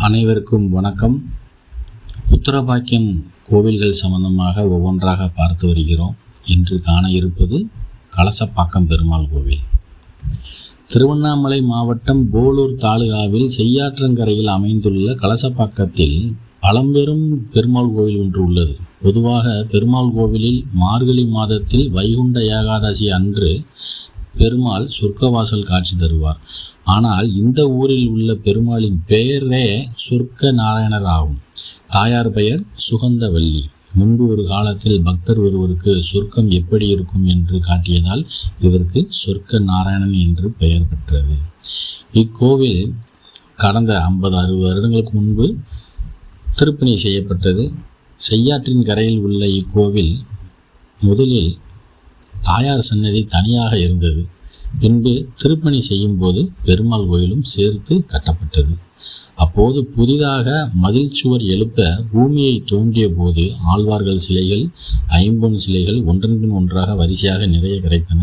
அனைவருக்கும் வணக்கம். புத்திரபாக்கியம் கோவில்கள் சம்பந்தமாக ஒவ்வொன்றாக பார்த்து வருகிறோம். இன்று காண இருப்பது கலசப்பாக்கம் பெருமாள் கோவில். திருவண்ணாமலை மாவட்டம் போலூர் தாலுகாவில் செய்யாற்றங்கரையில் அமைந்துள்ள கலசப்பாக்கத்தில் பழம்பெரும் பெருமாள் கோவில் ஒன்று உள்ளது. பொதுவாக பெருமாள் கோவிலில் மார்கழி மாதத்தில் வைகுண்ட ஏகாதசி அன்று பெருமாள் சொர்க்கவாசல் காட்சி தருவார். ஆனால் இந்த ஊரில் உள்ள பெருமாளின் பெயரே சொர்க்க நாராயணர் ஆகும். தாயார் பெயர் சுகந்தவல்லி. முன்பு ஒரு காலத்தில் பக்தர் ஒருவருக்கு சொர்க்கம் எப்படி இருக்கும் என்று காட்டியதால் இவருக்கு சொர்க்க நாராயணன் என்று பெயர் பெற்றது. இக்கோவில் கடந்த 50-60 வருடங்களுக்கு முன்பு திருப்பணி செய்யப்பட்டது. செய்யாற்றின் கரையில் உள்ள இக்கோவில் முதலில் தாயார் சன்னதி தனியாக இருந்தது. பின்பு திருப்பணி செய்யும் போது பெருமாள் கோயிலும் சேர்த்து கட்டப்பட்டது. அப்போது புதிதாக மதில் சுவர் எழுப்ப பூமியை தோண்டிய போது ஆழ்வார்கள் சிலைகள், ஐம்பொன் சிலைகள் ஒன்றன் பின் ஒன்றாக வரிசையாக நிறைய கிடைத்தன.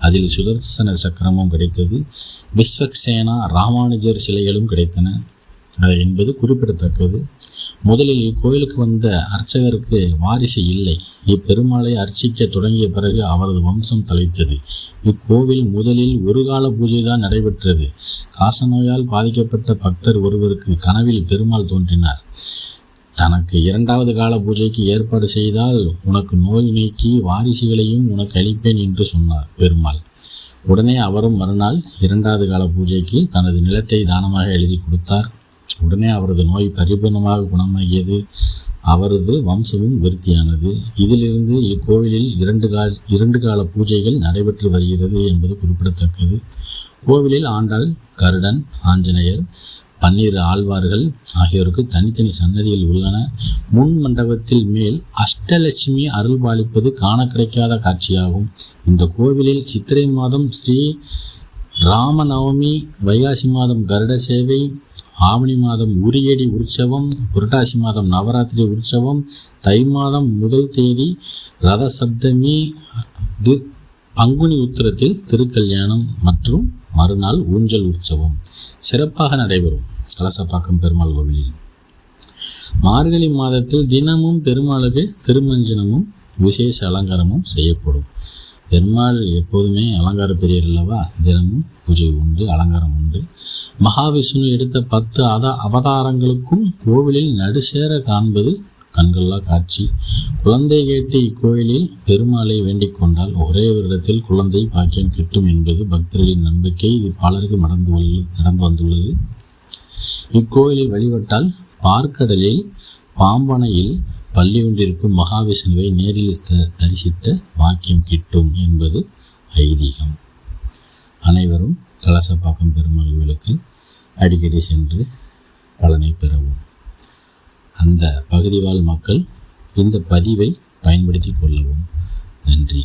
அதில் சுதர்சன சக்கரமும் கிடைத்தது. விஸ்வக்சேனா, ராமானுஜர் சிலைகளும் கிடைத்தன என்பது குறிப்பிடத்தக்கது. முதலில் இக்கோயிலுக்கு வந்த அர்ச்சகருக்கு வாரிசு இல்லை. இப்பெருமாளை அர்ச்சிக்க தொடங்கிய பிறகு அவரது வம்சம் தலைத்தது. இக்கோவில் முதலில் ஒரு கால பூஜை தான் நடைபெற்றது. காசநோயால் பாதிக்கப்பட்ட பக்தர் ஒருவருக்கு கனவில் பெருமாள் தோன்றினார். தனக்கு 2வது கால பூஜைக்கு ஏற்பாடு செய்தால் உனக்கு நோய் நீக்கி வாரிசுகளையும் உனக்கு அளிப்பேன் என்று சொன்னார் பெருமாள். உடனே அவரும் மறுநாள் 2வது கால பூஜைக்கு தனது நிலத்தை தானமாக எழுதி கொடுத்தார். உடனே அவரது நோய் பரிபூர்ணமாக குணமாகியது. அவரது வம்சமும் விருத்தியானது. இதிலிருந்து இக்கோவிலில் 2 கால பூஜைகள் நடைபெற்று வருகிறது என்பது குறிப்பிடத்தக்கது. கோவிலில் ஆண்டாள், கருடன், ஆஞ்சநேயர், 12 ஆழ்வார்கள் ஆகியோருக்கு தனித்தனி சன்னதிகள் உள்ளன. முன் மண்டபத்தில் மேல் அஷ்டலட்சுமி அருள்பாலிப்பது காண கிடைக்காத காட்சியாகும். இந்த கோவிலில் சித்திரை மாதம் ஸ்ரீ ராமநவமி, வைகாசி மாதம் கருட சேவை, ஆவணி மாதம் உரியடி உற்சவம், புரட்டாசி மாதம் நவராத்திரி உற்சவம், தை மாதம் 1 தேதி ரத சப்தமி, பங்குனி உத்திரத்தில் திருக்கல்யாணம் மற்றும் மறுநாள் ஊஞ்சல் உற்சவம் சிறப்பாக நடைபெறும். கலசப்பாக்கம் பெருமாள் கோவிலில் மார்கழி மாதத்தில் தினமும் பெருமாளுக்கு திருமஞ்சனமும் விசேஷ அலங்காரமும் செய்யப்படும். பெருமாள் எப்போதுமே அலங்கார பிரியர் அல்லவா. தினமும் பூஜை உண்டு, அலங்காரம் உண்டு. மகாவிஷ்ணு எடுத்த 10 அவதாரங்களுக்கும் கோவிலில் நடுசேர காண்பது கண்கொள்ளா காட்சி. குழந்தை கேட்டு இக்கோயிலில் பெருமாளை வேண்டிக் கொண்டால் ஒரே வருடத்தில் குழந்தை பாக்கியம் கிட்டும் என்பது பக்தர்களின் நம்பிக்கை. இது பலருக்கு நடந்து வந்துள்ளது. இக்கோயிலில் வழிபட்டால் பார்க்கடலில் பாம்பனையில் பள்ளி கொண்டிருக்கும் மகாவிஷ்ணுவை நேரில் தரிசித்த பாக்கியம் கிட்டும் என்பது ஐதீகம். அனைவரும் கலசப்பாக்கம் பெருமாள் கோவிலுக்கு அடிக்கடி சென்று பலனை பெறவும். அந்த பகுதி வாழ் மக்கள் இந்த பதிவை பயன்படுத்தி கொள்ளவும். நன்றி.